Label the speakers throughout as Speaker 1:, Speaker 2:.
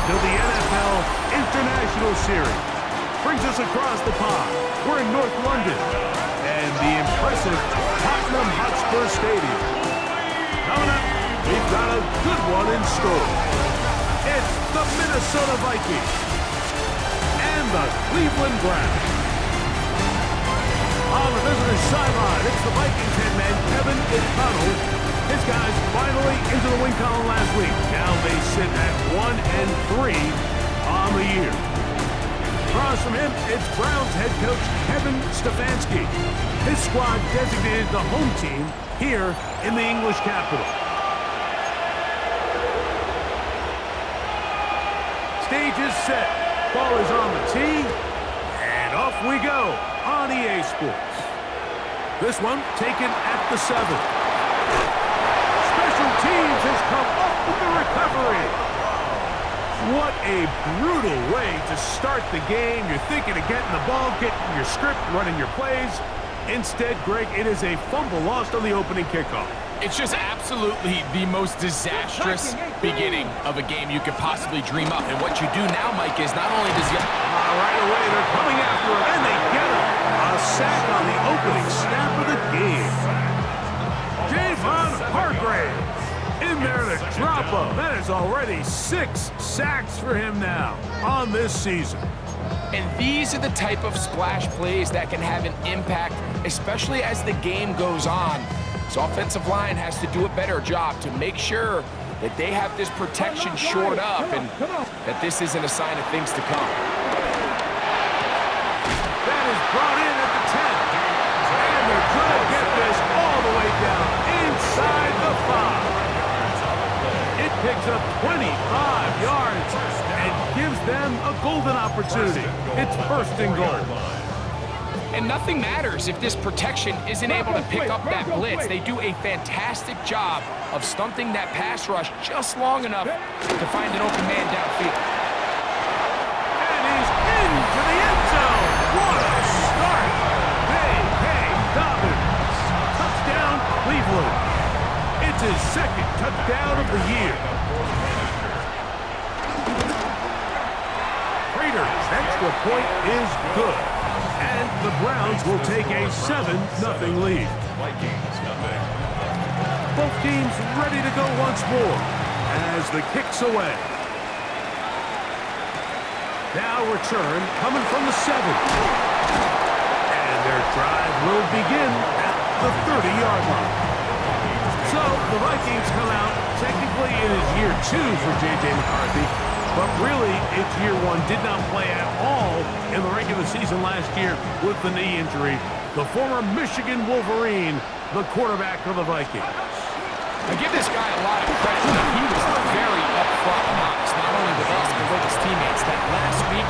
Speaker 1: of the NFL International Series. Brings us across the pond. We're in North London and the impressive Tottenham Hotspur Stadium. Coming up, we've got a good one in store. It's the Minnesota Vikings and the Cleveland Browns. On the visitor's sideline, it's the Vikings head man Kevin O'Connell. His guys finally into the win column last week. Now they sit at 1-3 on the year. Across from him, it's Browns head coach Kevin Stefanski. His squad designated the home team here in the English capital. Stage is set. Ball is on the tee. And off we go on EA Sports. This one taken at the 7. Special Teams has come up with the recovery. What a brutal way to start the game. You're thinking of getting the ball, getting your script, running your plays. Instead, Greg, it is a fumble lost on the opening kickoff.
Speaker 2: It's just absolutely the most disastrous beginning of a game you could possibly dream up. And what you do now, Mike, is not only does he...
Speaker 1: Right away, they're coming after him, and they get him. A sack on the opening snap of the game. Javon Hargrave in there to drop him. That is already 6 sacks for him now on this season.
Speaker 2: And these are the type of splash plays that can have an impact, especially as the game goes on. So offensive line has to do a better job to make sure that they have this protection shored up and that this isn't a sign of things to come.
Speaker 1: That is brought in at the 10. And they're going to get this all the way down inside the 5. It picks up 25 yards and gives them a golden opportunity. It's 1st and goal.
Speaker 2: And nothing matters if this protection isn't able to pick up that blitz. They do a fantastic job of stunting that pass rush just long enough to find an open man downfield.
Speaker 1: And he's into the end zone. What a start. J.K. Dobbins. Touchdown, Cleveland. It's his 2nd touchdown of the year. Raiders' extra point is good. And the Browns will take a 7-0 lead. Both teams ready to go once more as the kick's away. Now return coming from the 7. And their drive will begin at the 30-yard line. So the Vikings come out technically in his year 2 for J.J. McCarthy. But really, it's year 1. Did not play at all in the regular season last year with the knee injury. The former Michigan Wolverine, the quarterback of the Vikings.
Speaker 2: I give this guy a lot of credit. He was very upfront and honest, not only with us, but with his teammates. That last week,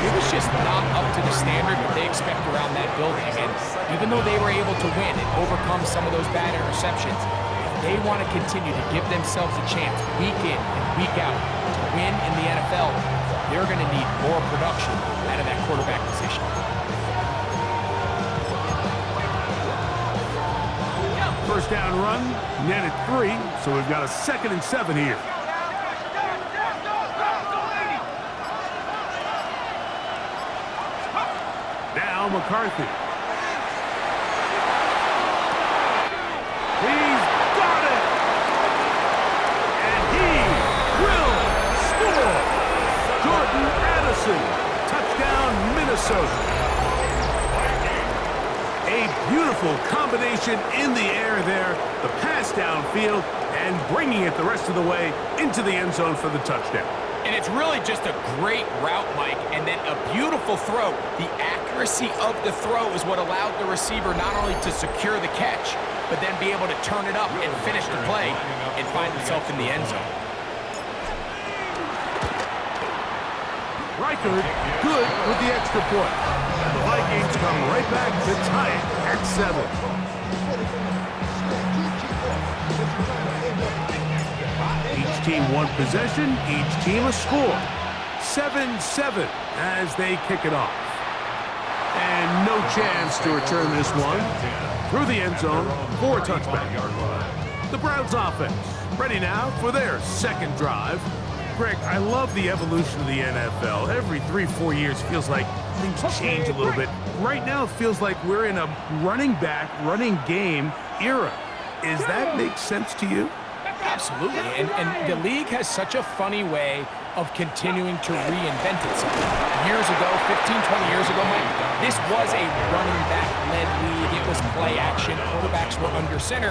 Speaker 2: it was just not up to the standard that they expect around that building. And even though they were able to win and overcome some of those bad interceptions, if they want to continue to give themselves a chance week in and week out to win in the NFL, they're going to need more production out of that quarterback position.
Speaker 1: First down run, net at 3, so we've got a 2nd and 7 here. Now McCarthy. He's got it! And he will score! Jordan Addison, touchdown Minnesota. A beautiful combination in the air there, the pass downfield, and bringing it the rest of the way into the end zone for the touchdown.
Speaker 2: And it's really just a great route, Mike, and then a beautiful throw. The accuracy of the throw is what allowed the receiver not only to secure the catch, but then be able to turn it up and finish the play and find himself in the end zone.
Speaker 1: Reichard, good with the extra point. And the Vikings come right back to tie it at 7. Each team one possession, each team a score. 7-7 as they kick it off. And no chance to return this one. Through the end zone for a touchback. The Browns offense ready now for their 2nd drive. Greg, I love the evolution of the NFL. Every 3-4 years feels like things change a little bit. Right now it feels like we're in a running back, running game era. Does that make sense to you?
Speaker 2: Absolutely, and the league has such a funny way of continuing to reinvent itself. Years ago, 15, 20 years ago, Mike, this was a running back-led league. It was play action. Quarterbacks were under center.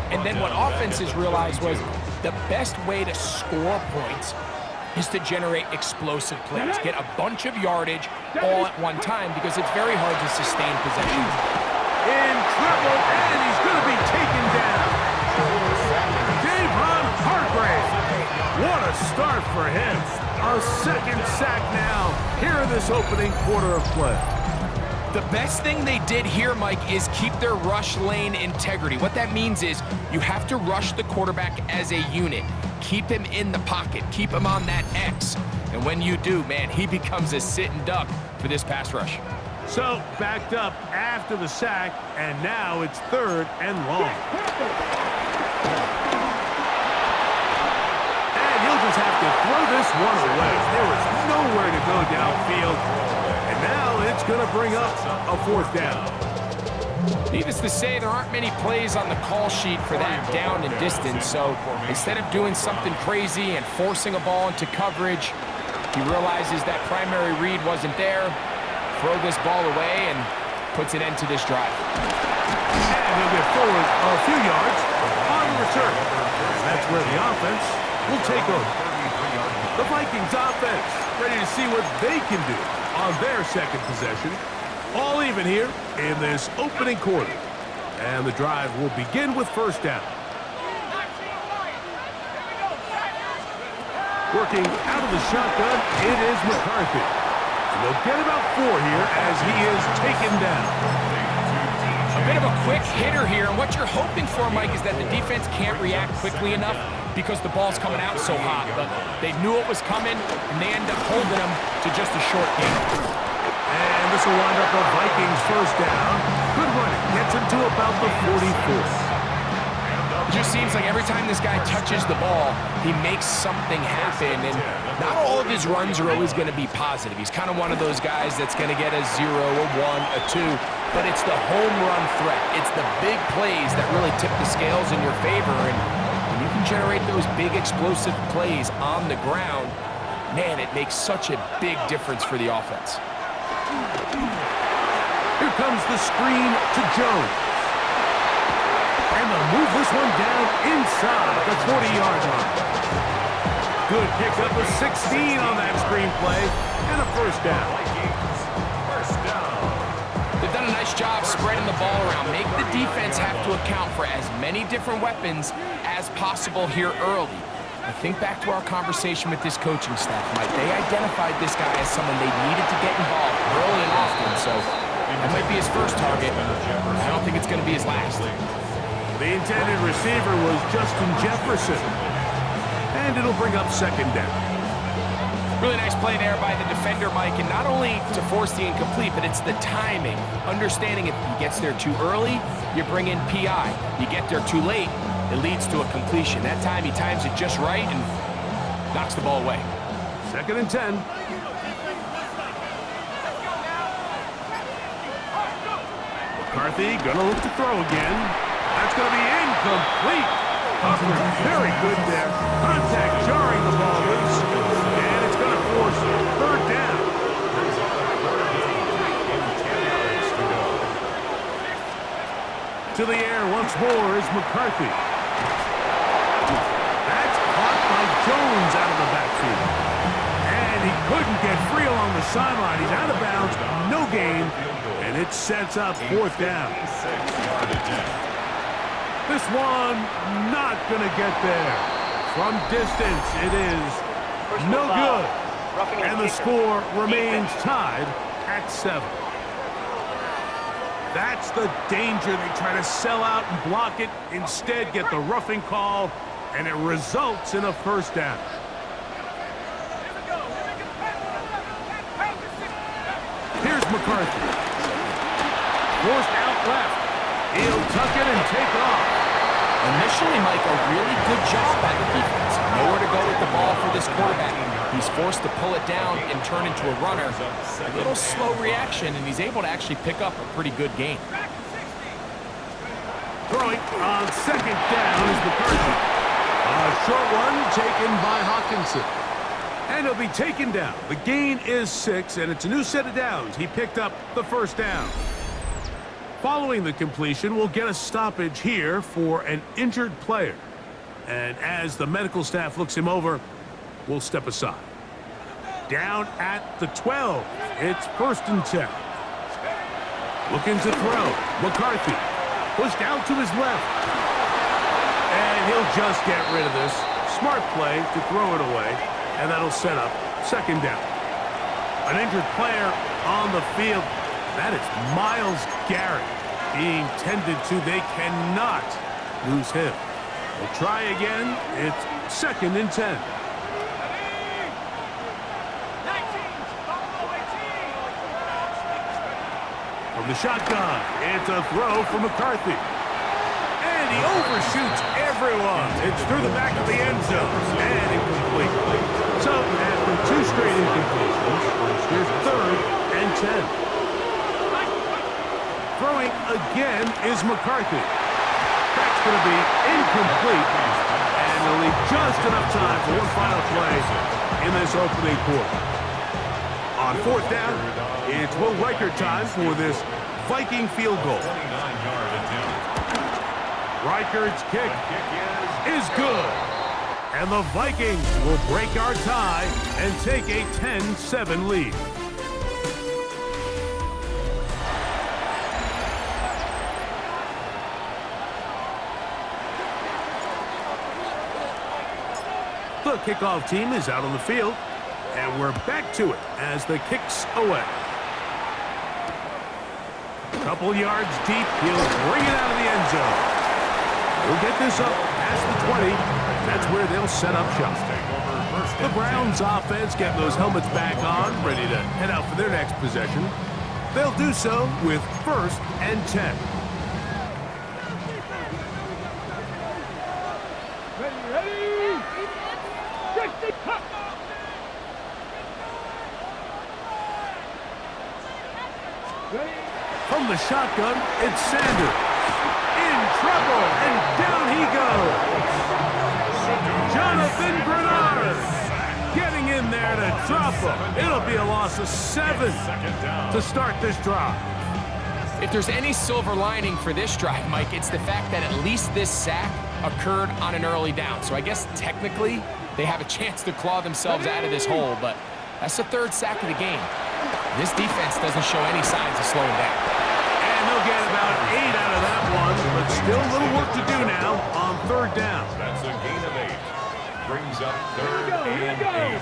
Speaker 2: And then what offenses realized was the best way to score points is to generate explosive plays, get a bunch of yardage all at one time, because it's very hard to sustain possessions.
Speaker 1: In trouble, and he's going to be taken down. Javon Hargrave. What a start for him. A second sack now here in this opening quarter of play.
Speaker 2: The best thing they did here, Mike, is keep their rush lane integrity. What that means is you have to rush the quarterback as a unit. Keep him in the pocket. Keep him on that X. And when you do, man, he becomes a sitting duck for this pass rush.
Speaker 1: So, backed up after the sack, and now it's 3rd and long. And he'll just have to throw this one away. There was nowhere to go downfield. And now it's going to bring up a 4th down.
Speaker 2: Needless to say, there aren't many plays on the call sheet for that down and distance. So instead of doing something crazy and forcing a ball into coverage, he realizes that primary read wasn't there. Throw this ball away and puts an end to this drive.
Speaker 1: And he'll get forward a few yards on the return. And that's where the offense will take over. The Vikings offense ready to see what they can do on their second possession. All even here in this opening quarter. And the drive will begin with 1st down. Working out of the shotgun, it is McCarthy. And they'll get about 4 here as he is taken down.
Speaker 2: A bit of a quick hitter here, and what you're hoping for, Mike, is that the defense can't react quickly enough because the ball's coming out so hot. But they knew it was coming, and they end up holding them to just a short game.
Speaker 1: And this will wind up a Vikings 1st down. Good running. Gets him to about the 44th.
Speaker 2: It just seems like every time this guy touches the ball, he makes something happen. And not all of his runs are always going to be positive. He's kind of one of those guys that's going to get a 0, a 1, a 2. But it's the home run threat. It's the big plays that really tip the scales in your favor. And when you can generate those big explosive plays on the ground, man, it makes such a big difference for the offense.
Speaker 1: Here comes the screen to Jones. And they'll move this one down inside the 40-yard line. Good pickup of 16 on that screen play, and a 1st down.
Speaker 2: They've done a nice job spreading the ball around. Make the defense have to account for as many different weapons as possible here early. I think back to our conversation with this coaching staff, Mike. They identified this guy as someone they needed to get involved early and often, so that might be his first target. I don't think it's going to be his last.
Speaker 1: The intended receiver was Justin Jefferson. And it'll bring up 2nd down.
Speaker 2: Really nice play there by the defender, Mike, and not only to force the incomplete, but it's the timing. Understanding if he gets there too early, you bring in PI. You get there too late, it leads to a completion. That time he times it just right and knocks the ball away.
Speaker 1: 2nd and 10. McCarthy gonna look to throw again. That's gonna be incomplete. Hubbard very good there. Contact jarring the ball loose. And it's gonna force 3rd down. To the air once more is McCarthy. That's caught by Jones out of the backfield. And he couldn't get free along the sideline. He's out of bounds, no gain, and it sets up 4th down. This one not going to get there. From distance, it is no good. And the score remains tied at 7. That's the danger. They try to sell out and block it. Instead, get the roughing call, and it results in a 1st down. Here's McCarthy. Forced out left. He'll tuck it and take off.
Speaker 2: Initially, Mike, a really good job by the defense. Nowhere to go with the ball for this quarterback. He's forced to pull it down and turn into a runner. A little slow reaction, and he's able to actually pick up a pretty good gain.
Speaker 1: Throwing on second down is McCarthy. A short one taken by Hawkinson. And he'll be taken down. The gain is 6, and it's a new set of downs. He picked up the first down. Following the completion, we'll get a stoppage here for an injured player. And as the medical staff looks him over, we'll step aside. Down at the 12. It's 1st and 10. Looking to throw. McCarthy. Pushed out to his left. And he'll just get rid of this. Smart play to throw it away. And that'll set up 2nd down. An injured player on the field. That is Myles Garrett being tended to. They cannot lose him. We'll try again. It's 2nd and 10. From the shotgun, it's a throw for McCarthy. And he overshoots everyone. It's through the back of the end zone. And incomplete. So, after 2 straight incompletions, here's 3rd and 10. Throwing again is McCarthy. That's going to be incomplete. And they'll leave just enough time for one final play in this opening quarter. On 4th down, it's Will Riker time for this Viking field goal. Riker's kick is good. And the Vikings will break our tie and take a 10-7 lead. The kickoff team is out on the field, and we're back to it as the kick's away. A couple yards deep, he'll bring it out of the end zone. He'll get this up past the 20. That's where they'll set up shop. The Browns offense getting those helmets back on, ready to head out for their next possession. They'll do so with 1st and 10. From the shotgun, it's Sanders. In trouble, and down he goes. Jonathan Bernard getting in there to drop him. It'll be a loss of 7 to start this drive.
Speaker 2: If there's any silver lining for this drive, Mike, it's the fact that at least this sack occurred on an early down. So I guess technically they have a chance to claw themselves out of this hole, but that's the 3rd sack of the game. This defense doesn't show any signs of slowing down.
Speaker 1: And they'll get about 8 out of that one, but still a little work to do now on 3rd down.
Speaker 3: That's a gain of 8. Brings up 3rd and 8.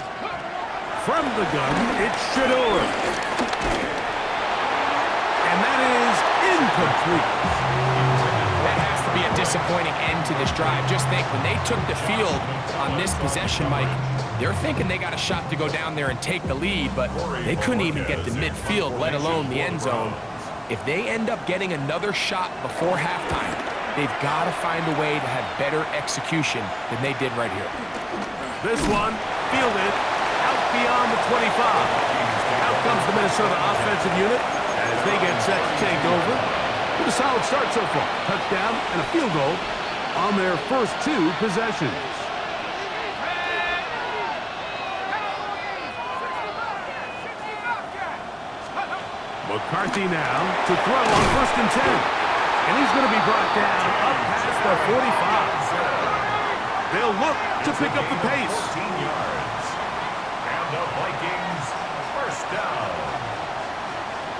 Speaker 1: From the gun, it's Shador. And that is incomplete.
Speaker 2: That has to be a disappointing end to this drive. Just think, when they took the field on this possession, Mike, they're thinking they got a shot to go down there and take the lead, but they couldn't even get to midfield, let alone the end zone. If they end up getting another shot before halftime, they've got to find a way to have better execution than they did right here.
Speaker 1: This one, fielded out beyond the 25. Out comes the Minnesota offensive unit as they get set to take over. With a solid start so far. Touchdown and a field goal on their first 2 possessions. McCarthy now to throw on 1st and 10. And he's going to be brought down up past the 45. They'll look to pick up the pace.
Speaker 3: 14 yards. And the Vikings, 1st down.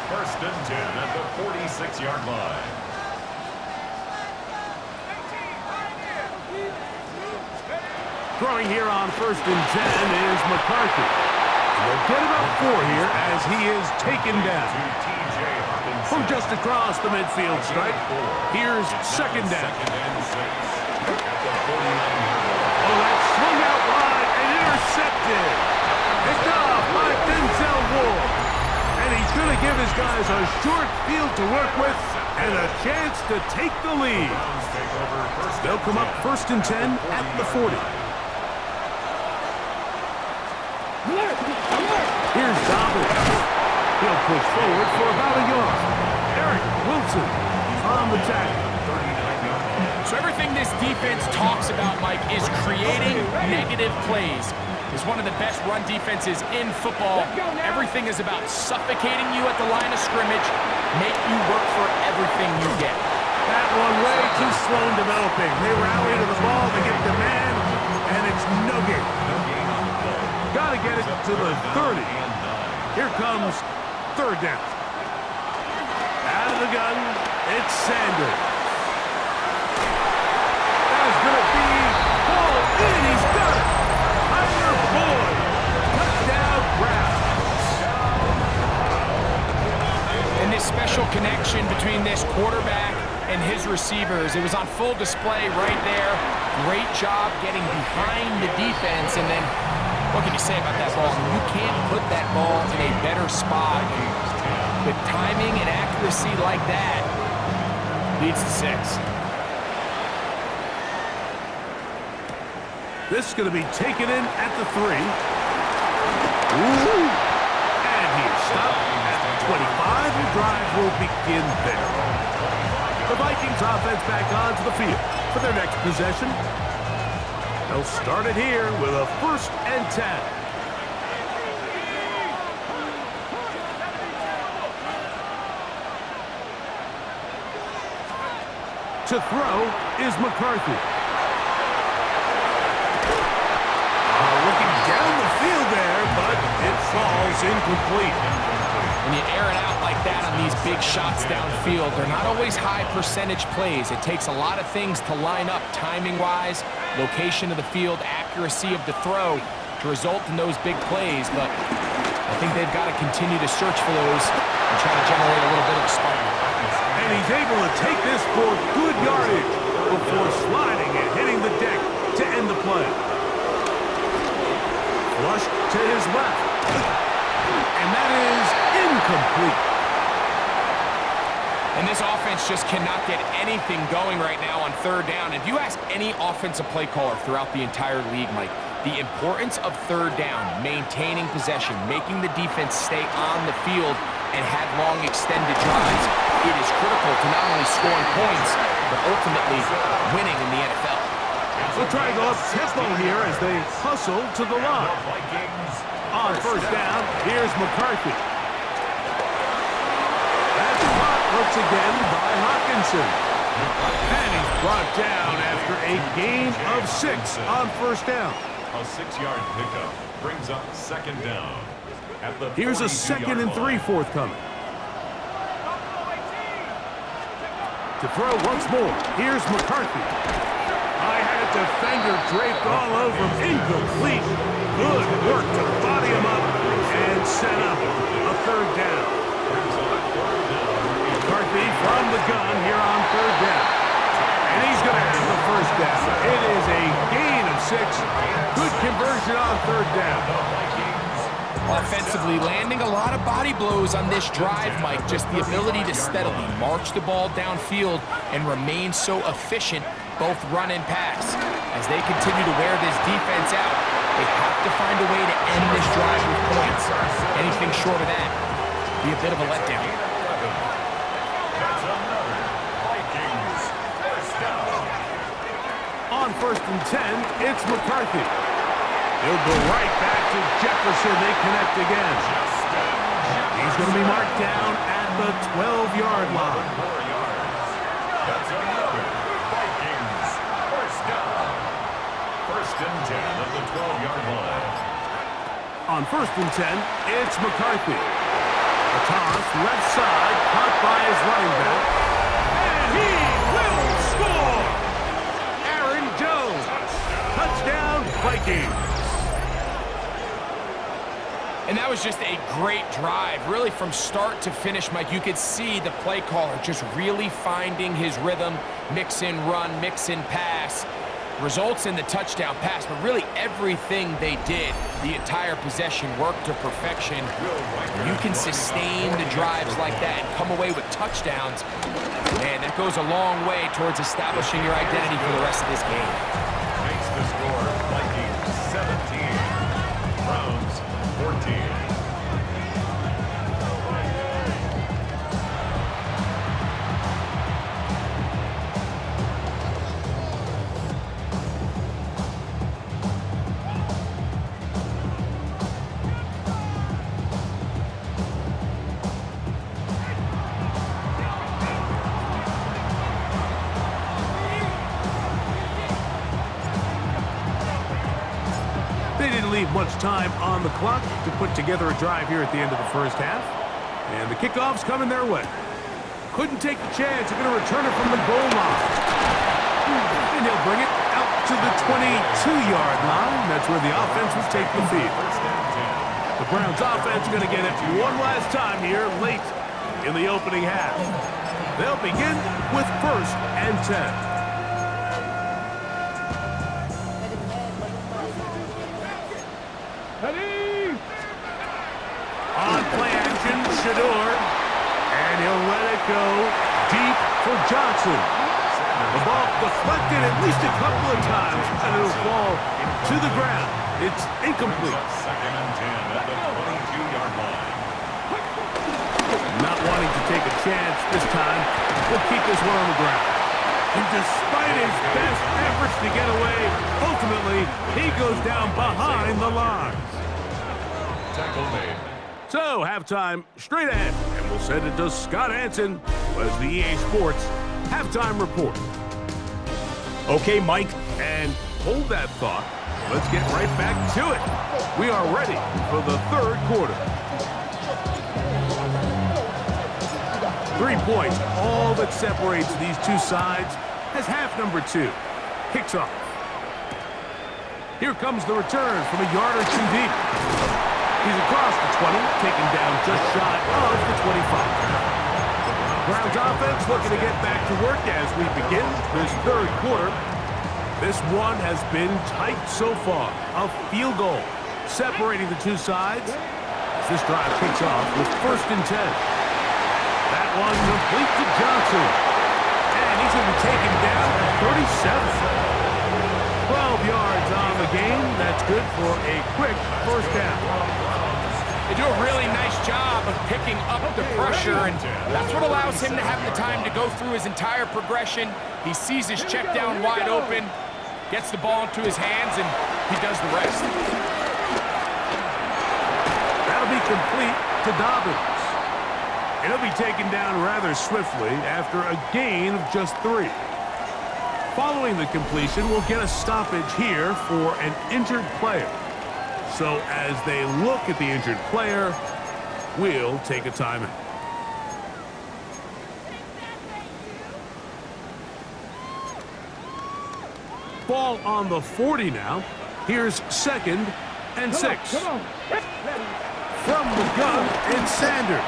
Speaker 3: 1st and 10 at the 46-yard line.
Speaker 1: Throwing here on 1st and 10 is McCarthy. They'll get about 4 here as he is taken down. From just across the midfield stripe, here's 2nd down. Oh, that's swung out wide and intercepted. Picked off by Denzel Ward. And he's going to give his guys a short field to work with and a chance to take the lead. They'll come up 1st and 10 at the 40. Gobble. He'll push forward for about a yard. Eric Wilson on the tackle.
Speaker 2: So everything this defense talks about, Mike, is creating negative plays. It's one of the best run defenses in football. Everything is about suffocating you at the line of scrimmage, make you work for everything you get.
Speaker 1: That one way too slow in developing. They rally to the ball, they get the man, and it's no gain. Got to get it to the 30. Here comes third down. Out of the gun, it's Sanders. That is going to be pulled in. He's got it. Tyler Boyd. Touchdown Browns.
Speaker 2: And this special connection between this quarterback and his receivers, it was on full display right there. Great job getting behind the defense, and then what can you say about that ball? You can't put that ball in a better spot. With timing and accuracy like that, leads to 6.
Speaker 1: This is going to be taken in at the 3. Ooh. And he's stopped at the 25. The drive will begin there. The Vikings offense back onto the field for their next possession. They'll start it here with a 1st and 10. To throw is McCarthy. Looking down the field there, but it falls incomplete.
Speaker 2: When you air it out like that on these big shots downfield, they're not always high percentage plays. It takes a lot of things to line up timing-wise, location of the field, accuracy of the throw to result in those big plays. But I think they've got to continue to search for those and try to generate a little bit of a spark.
Speaker 1: And he's able to take this for good yardage before sliding and hitting the deck to end the play. Flushed to his left. And that is incomplete.
Speaker 2: And this offense just cannot get anything going right now on 3rd down. If you ask any offensive play caller throughout the entire league, Mike, the importance of 3rd down, maintaining possession, making the defense stay on the field and have long extended drives, it is critical to not only scoring points, but ultimately winning in the NFL.
Speaker 1: They'll try to go up tempo here as they hustle to the line. On 1st down, here's McCarthy. That's caught once again by Hawkinson. And he's brought down after a gain of 6 on 1st down.
Speaker 3: A 6-yard pickup brings up 2nd down.
Speaker 1: Here's a 2nd and 3 forthcoming. To throw once more, here's McCarthy. I had a defender draped all over him. Incomplete. Good work to body him up and set up a 3rd down. McCarthy from the gun here on 3rd down. And he's going to have the 1st down. It is a gain of 6. Good conversion on 3rd down.
Speaker 2: Offensively, landing a lot of body blows on this drive, Mike. Just the ability to steadily march the ball downfield and remain so efficient, both run and pass. As they continue to wear this defense out, they have to find a way to end this drive with points. Anything short of that be a bit of a letdown.
Speaker 1: On 1st and 10, it's McCarthy. He'll go right back to Jefferson. They connect again. He's going to be marked down at the 12-yard line.
Speaker 3: That's another Vikings 1st down. 1st and 10 at the 12-yard line.
Speaker 1: On 1st and 10, it's McCarthy. A toss left side, caught by his running back. And he will score! Aaron Jones. Touchdown, Vikings.
Speaker 2: And that was just a great drive, really from start to finish, Mike. You could see the play caller just really finding his rhythm, mix in run, mix in pass, results in the touchdown pass, but really everything they did, the entire possession worked to perfection. When you can sustain the drives like that and come away with touchdowns, man, that goes a long way towards establishing your identity for the rest of this game.
Speaker 3: Makes the score Vikings 17, Browns 14.
Speaker 1: leave much time on the clock to put together a drive here at the end of the first half. And the kickoff's coming their way. Couldn't take the chance. They're going to return it from the goal line. And he'll bring it out to the 22-yard line. That's where the offense will take the field. The Browns offense going to get it one last time here late in the opening half. They'll begin with 1st and 10. On play action, Shador, and he'll let it go deep for Johnson. The ball deflected at least a couple of times, and it'll fall to the ground. It's incomplete.
Speaker 3: 2nd and 10 at the 22-yard line.
Speaker 1: Not wanting to take a chance this time, we'll keep this one on the ground. And despite his best efforts to get away, ultimately, he goes down behind the lines.
Speaker 3: Tackle made.
Speaker 1: So, halftime straight ahead, and we'll send it to Scott Hansen, who has the EA Sports halftime report.
Speaker 4: Okay, Mike.
Speaker 1: And hold that thought. Let's get right back to it. We are ready for the 3rd quarter. 3 points, all that separates these two sides, as half number 2 kicks off. Here comes the return from a yard or two deep. He's across the 20, taken down just shy of the 25. Browns offense looking to get back to work as we begin this 3rd quarter. This one has been tight so far. A field goal separating the two sides as this drive kicks off with 1st and 10. That one complete to Johnson. And he's going to be taken down at 37. 12 yards on the game. That's good for a quick 1st down.
Speaker 2: They do a really nice job of picking up the pressure, and that's what allows him to have the time to go through his entire progression. He sees his check down wide open, gets the ball into his hands, and he does the rest.
Speaker 1: That'll be complete to Dobbins. And he'll be taken down rather swiftly after a gain of just 3. Following the completion, we'll get a stoppage here for an injured player. So as they look at the injured player, we'll take a timeout. Ball on the 40 now. Here's 2nd and 6. From the gun, it's Sanders.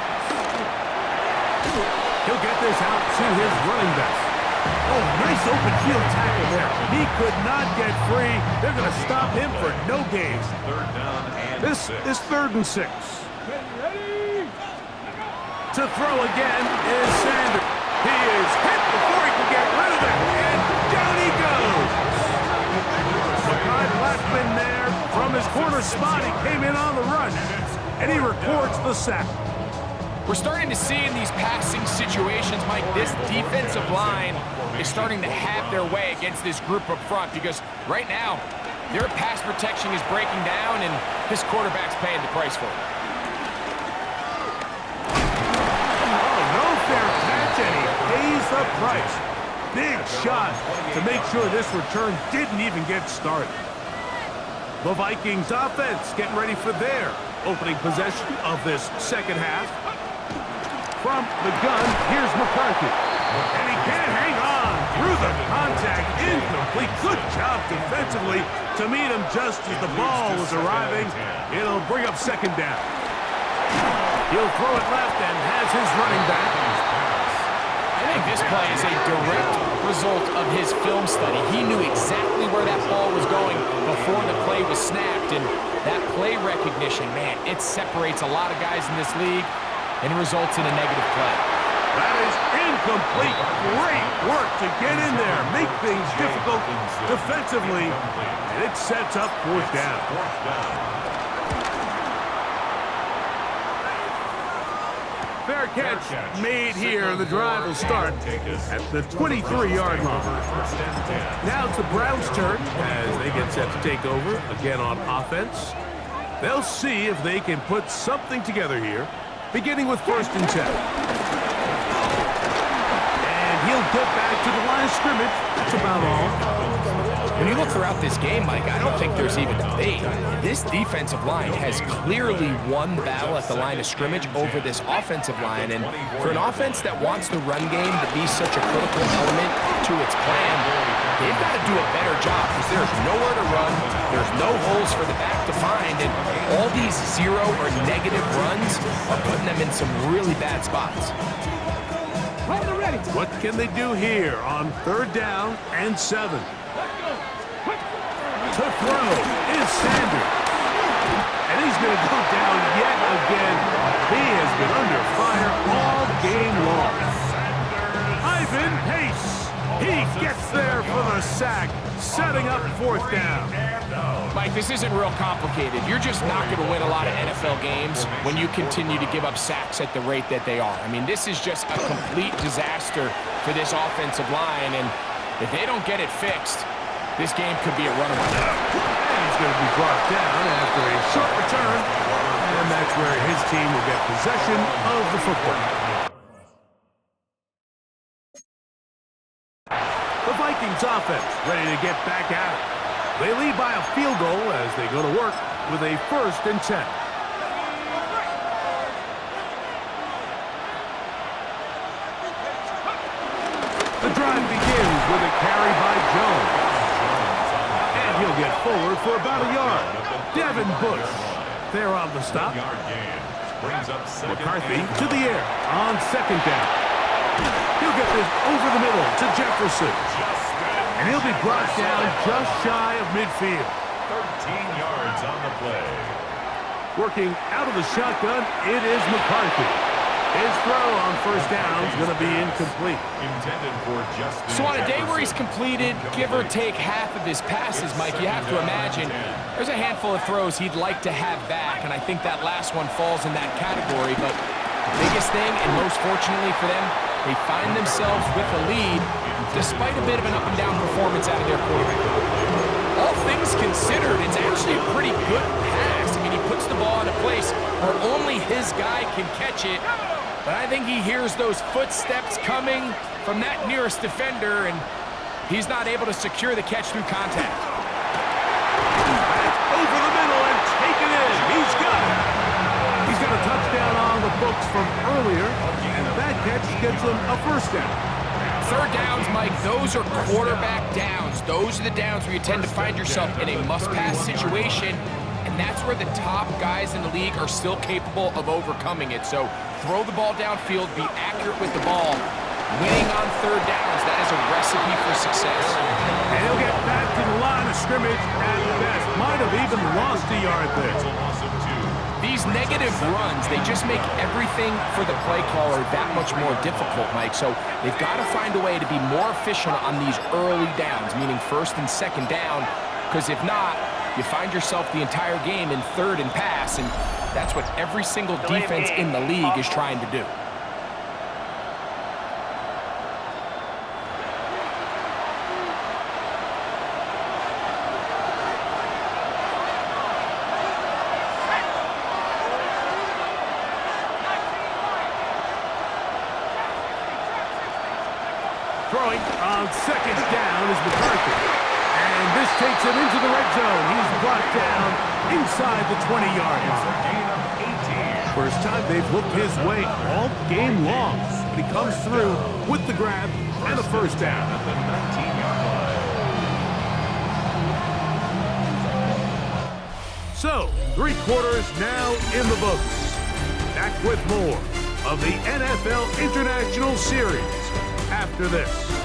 Speaker 1: He'll get this out to his running back. Oh, nice open field tackle there. He could not get free. They're going to stop him for no gain.
Speaker 3: 3rd down and
Speaker 1: This
Speaker 3: 6.
Speaker 1: is 3rd and 6. To throw again is Sanders. He is hit before he can get rid of it. And down he goes. Makai Blackman there from his corner spot. He came in on the run. And he records the sack.
Speaker 2: We're starting to see in these passing situations, Mike, this defensive line is starting to have their way against this group up front because right now, their pass protection is breaking down and this quarterback's paying the price for it.
Speaker 1: Oh, no fair catch, and he pays the price. Big shot to make sure this return didn't even get started. The Vikings offense getting ready for their opening possession of this 2nd half. From the gun, here's McCarthy. And he can't hang on through the contact. Incomplete. Good job defensively to meet him just as the ball was arriving. It'll bring up 2nd down. He'll throw it left and has his running back.
Speaker 2: I think this play is a direct result of his film study. He knew exactly where that ball was going before the play was snapped. And that play recognition, man, it separates a lot of guys in this league and results in a negative play.
Speaker 1: That is incomplete. Great work to get in there, make things difficult defensively, and it sets up 4th down. Fair catch made here. The drive will start at the 23-yard line. Now it's the Browns' turn as they get set to take over again on offense. They'll see if they can put something together here, beginning with 1st and 10. And he'll get back to the line of scrimmage. That's about all.
Speaker 2: When you look throughout this game, Mike, I don't think there's even debate. This defensive line has clearly won the battle at the line of scrimmage over this offensive line. And for an offense that wants the run game to be such a critical element to its plan, they've got to do a better job because there's nowhere to run, there's no holes for the back to find, and all these zero or negative runs are putting them in some really bad spots.
Speaker 1: What can they do here on 3rd down and 7? To throw is Sanders. And he's going to go down yet again. He has been under fire all game long. Ivan Pace. He gets there for the sack, setting up 4th down.
Speaker 2: Mike, this isn't real complicated. You're just not going to win a lot of NFL games when you continue to give up sacks at the rate that they are. I mean, this is just a complete disaster for this offensive line, and if they don't get it fixed, this game could be a runaway.
Speaker 1: And he's going to be brought down after a short return, and that's where his team will get possession of the football. The Vikings offense ready to get back at it. They lead by a field goal as they go to work with a 1st and 10. The drive begins with a carry by Jones. And he'll get forward for about a yard. Devin Bush there on the stop. McCarthy to the air on 2nd down. He'll get this over the middle to Jefferson. And he'll be brought down just shy of midfield.
Speaker 3: 13 yards on the play.
Speaker 1: Working out of the shotgun, it is McCarthy. His throw on 1st down is going to be incomplete.
Speaker 3: Intended for Justin
Speaker 2: So on a day
Speaker 3: Jefferson.
Speaker 2: where he's completed, give or take half of his passes, Mike, you have to imagine there's a handful of throws he'd like to have back, and I think that last one falls in that category. But the biggest thing, and most fortunately for them, they find themselves with a lead despite a bit of an up-and-down performance out of their quarterback. All things considered, it's actually a pretty good pass. I mean, he puts the ball in a place where only his guy can catch it. But I think he hears those footsteps coming from that nearest defender, and he's not able to secure the catch through contact.
Speaker 1: Back over the middle and take it in. He's got it. He's got a touchdown on the books from earlier, and that catch gets him a 1st down.
Speaker 2: 3rd downs, Mike, those are quarterback downs. Those are the downs where you tend to find yourself in a must-pass situation, and that's where the top guys in the league are still capable of overcoming it. So throw the ball downfield, be accurate with the ball. Winning on 3rd downs, that is a recipe for success.
Speaker 1: And he'll get back to the line of scrimmage at best. Might have even lost a yard there.
Speaker 2: These negative runs, they just make everything for the play caller that much more difficult, Mike. So they've got to find a way to be more efficient on these early downs, meaning 1st and 2nd down, because if not, you find yourself the entire game in 3rd and pass, and that's what every single defense in the league is trying to do.
Speaker 1: Throwing on 2nd down is McCarthy. And this takes him into the red zone. He's brought down inside the 20-yard line. First time they've looked his way all game long. But he comes through with the grab and a 1st down. So, 3 quarters now in the books. Back with more of the NFL International Series after this.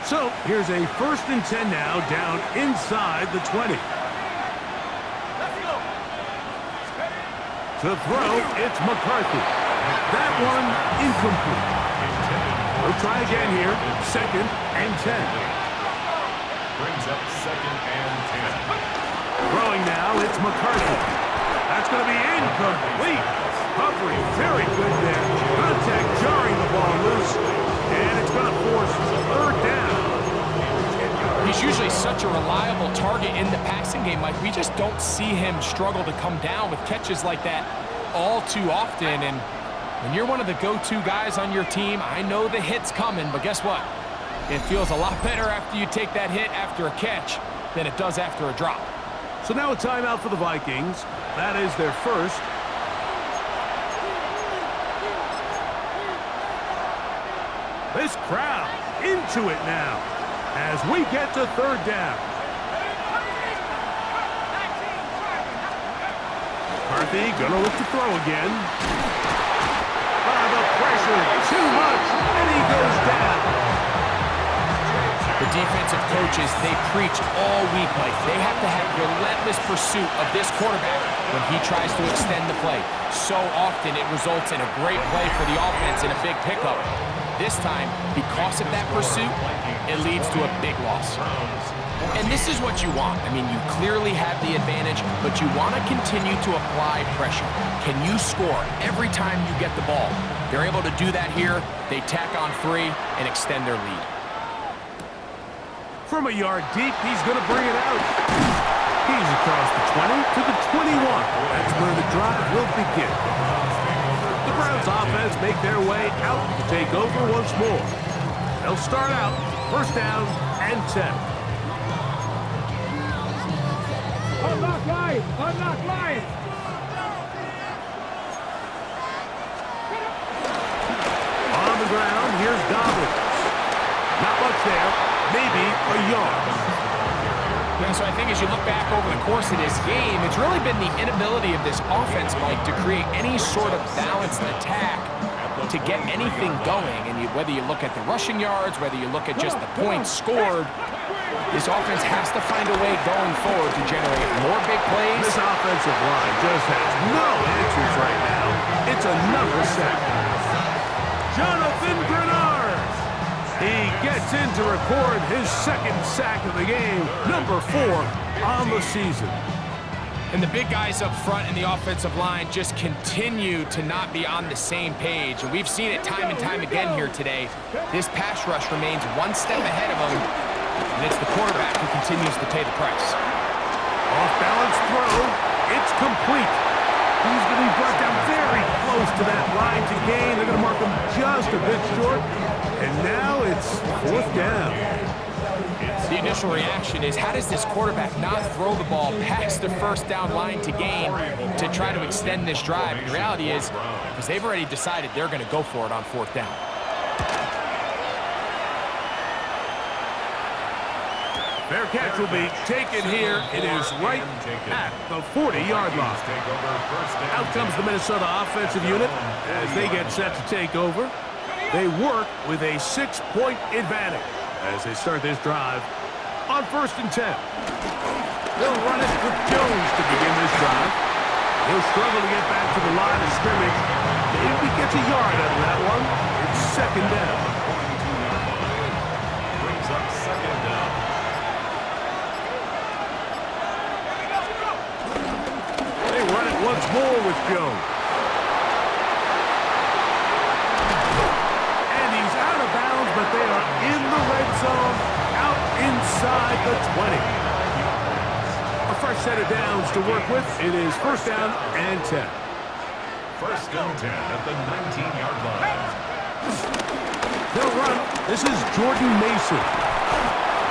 Speaker 1: So, here's a 1st and 10 now down inside the 20. To throw, it's McCarthy. That one incomplete. We'll try again here. 2nd and 10.
Speaker 3: Brings up 2nd and 10.
Speaker 1: Throwing now, it's McCarthy. That's going to be Incomplete. Coverage very good there. Contact jarring the ball loose. And it's going to force third down.
Speaker 2: He's usually such a reliable target in the passing game, Mike. We just don't see him struggle to come down with catches like that all too often. And when you're one of the go-to guys on your team, I know the hit's coming, but guess what? It feels a lot better after you take that hit after a catch than it does after a drop.
Speaker 1: So now a timeout for the Vikings. That is their first. This crowd into it now as we get to third down. McCarthy gonna look to throw again. The pressure, too much, and he goes down.
Speaker 2: The defensive coaches, they preach all week, Mike. They have to have relentless pursuit of this quarterback when he tries to extend the play. So often it results in a great play for the offense and a big pickup. This time, because of that pursuit, it leads to a big loss. And this is what you want. I mean, you clearly have the advantage, but you want to continue to apply pressure. Can you score every time you get the ball? They're able to do that here. They tack on 3 and extend their lead.
Speaker 1: From a yard deep, he's going to bring it out. He's across the 20 to the 21. That's where the drive will begin. The Browns offense make their way out to take over once more. They'll start out first down and 10.
Speaker 5: Unlock line! Unlock line!
Speaker 1: On the ground, here's Dobbins. Not much there. Maybe a yard.
Speaker 2: Yeah, so I think as you look back over the course of this game, it's really been the inability of this offense, Mike, to create any sort of balanced attack to get anything going. And whether you look at the rushing yards, whether you look at just the points scored, this offense has to find a way going forward to generate more big plays.
Speaker 1: This offensive line just has no answers right now. It's another sack. Jonathan Grenard. He gets in to record his second sack of the game, number 4 on the season.
Speaker 2: And the big guys up front in the offensive line just continue to not be on the same page. And we've seen it time and time again here today. This pass rush remains one step ahead of them, and it's the quarterback who continues to pay the price.
Speaker 1: Off-balance throw. It's complete. He's going to be brought down very close to that line to gain. They're going to mark him just a bit short. And now it's fourth down.
Speaker 2: The initial reaction is, how does this quarterback not throw the ball past the first down line to gain to try to extend this drive? And the reality is, because they've already decided they're going to go for it on fourth down.
Speaker 1: Their catch will be taken here. It is right at the 40-yard line. Out comes the Minnesota offensive unit as they get set to take over. They work with a 6-point advantage as they start this drive on first and 10. They'll run it with Jones to begin this drive. He'll struggle to get back to the line of scrimmage. Maybe he gets a yard out of that one. It's second down.
Speaker 3: Brings up second down.
Speaker 1: They run it once more with Jones. And he's out of bounds, but they are in the red zone, out inside the 20. A fresh set of downs to work with. It is first down and 10.
Speaker 3: First and 10 at the 19-yard line.
Speaker 1: They'll run. This is Jordan Mason.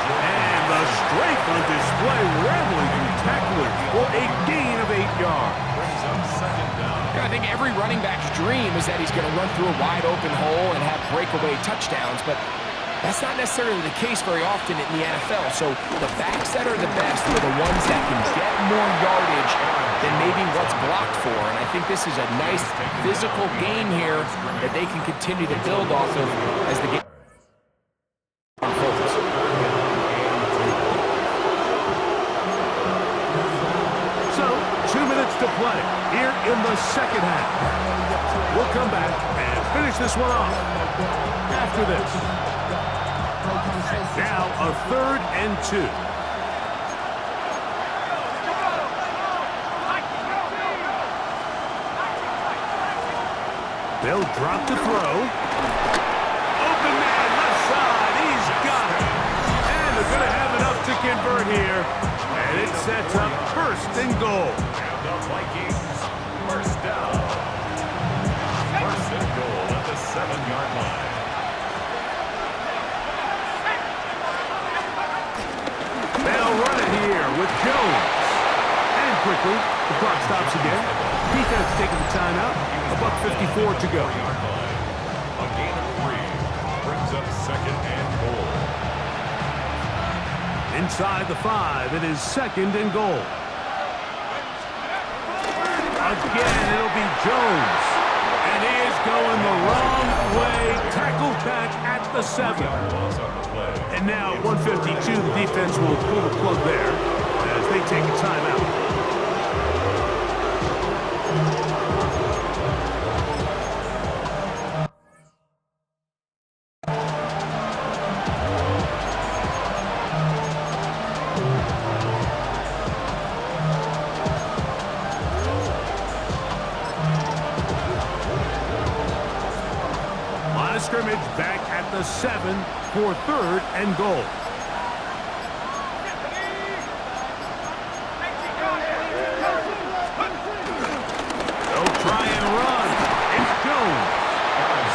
Speaker 1: And the strength on display, rambling through tacklers for a gain of 8 yards.
Speaker 3: Brings up second down.
Speaker 2: Yeah, I think every running back's dream is that he's going to run through a wide open hole and have breakaway touchdowns, but that's not necessarily the case very often in the NFL. So the backs that are the best are the ones that can get more yardage than maybe what's blocked for. And I think this is a nice physical game here that they can continue to build off of as the game unfolds.
Speaker 1: So, 2 minutes to play here in the second half. We'll come back and finish this one off after this. Now a third and 2. They'll drop to throw. Open man, left side. He's got it. And they're going to have enough to convert here. And it sets up first and goal.
Speaker 3: And the Vikings, first down. First and goal at the 7-yard line.
Speaker 1: They'll run it here with Jones. And quickly, the clock stops again. Defense taking the timeout. $1:54 to go.
Speaker 3: A gain of 3 brings up second and goal.
Speaker 1: Inside the 5, it is second and goal. Again, it'll be Jones. And he is going the wrong way. Tackled back at the 7. And now at 1:52, the defense will pull the plug there as they take a timeout. Scrimmage back at the 7 for third and goal. They'll try and run. It's Jones.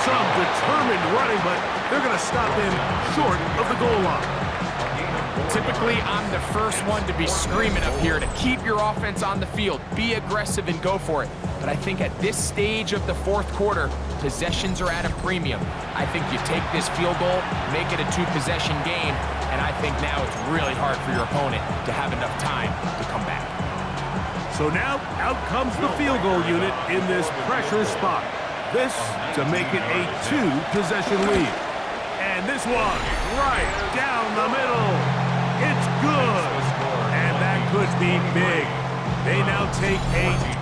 Speaker 1: Some determined running, but they're going to stop him short of the goal line.
Speaker 2: Typically, I'm the first one to be screaming up here to keep your offense on the field, be aggressive and go for it. But I think at this stage of the fourth quarter, possessions are at a premium. I think you take this field goal, make it a 2-possession game, and I think now it's really hard for your opponent to have enough time to come back.
Speaker 1: So now, out comes the field goal unit in this pressure spot. This to make it a 2-possession lead. And this one, right down the middle. It's good. And that could be big. They now take 8.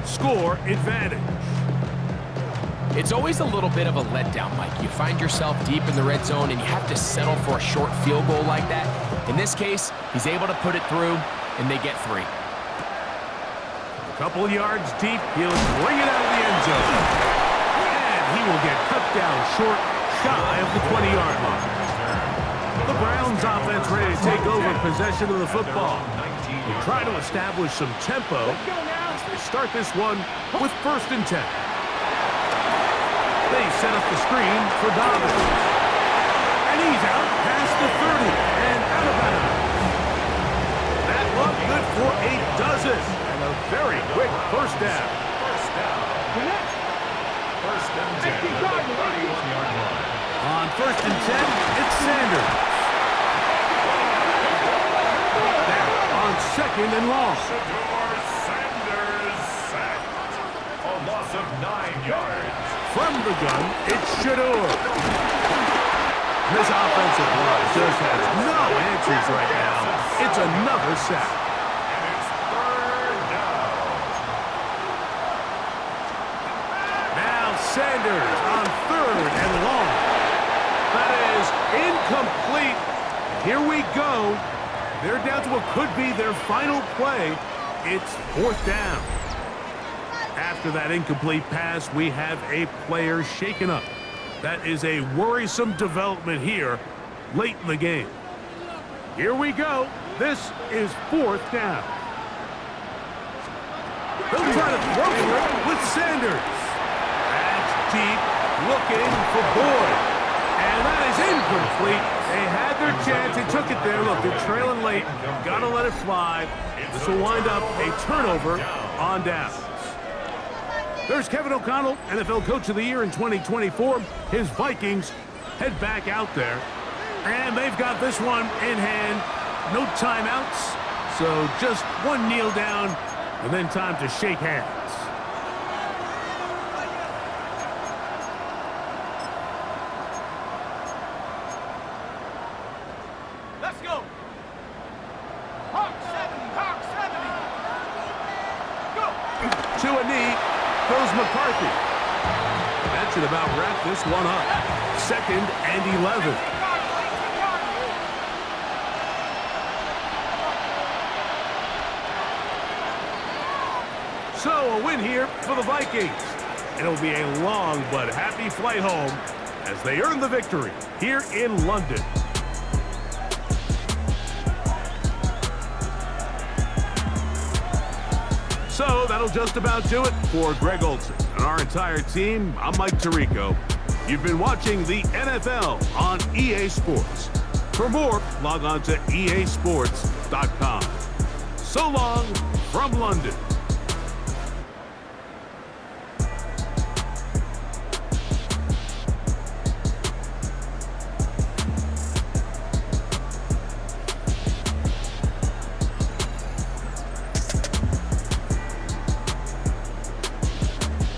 Speaker 1: Score advantage.
Speaker 2: It's always a little bit of a letdown, Mike. You find yourself deep in the red zone and you have to settle for a short field goal like that. In this case, he's able to put it through and they get 3.
Speaker 1: A couple of yards deep, he'll bring it out of the end zone. And he will get cut down short, shy of the 20-yard line. The Browns offense ready to take over possession of the football. They try to establish some tempo. They start this one with first and 10. They set up the screen for Dobbins. And he's out past the 30 and out of bounds. That looked good for a dozen. And a very quick first down.
Speaker 3: First and 10 at the 31-yard line.
Speaker 1: On first and 10, it's Sanders. Now on second and long.
Speaker 3: Sanders sacked. A loss of 9 yards.
Speaker 1: From the gun, it's Shador. This offensive line just has no answers right now. It's another sack.
Speaker 3: And it's third down.
Speaker 1: Now Sanders on third and long. That is incomplete. Here we go. They're down to what could be their final play. It's fourth down. After that incomplete pass, we have a player shaken up. That is a worrisome development here late in the game. Here we go. This is fourth down. They'll try to throw for it with Sanders. That's deep, looking for Boyd. And that is incomplete. They had their chance. They took it there. Look, they're trailing late. Got to let it fly. This will wind up a turnover on downs. There's Kevin O'Connell, NFL Coach of the Year in 2024. His Vikings head back out there. And they've got this one in hand. No timeouts. So just one kneel down and then time to shake hands.
Speaker 5: Let's go. Hawk 70, Hawk 70. Go.
Speaker 1: To a knee goes McCarthy. That should about wrap this one up. 2nd and 11. So, a win here for the Vikings. And it'll be a long but happy flight home as they earn the victory here in London. So, that'll just about do it for Greg Olsen and our entire team. I'm Mike Tirico. You've been watching the NFL on EA Sports. For more, log on to easports.com. So long from London.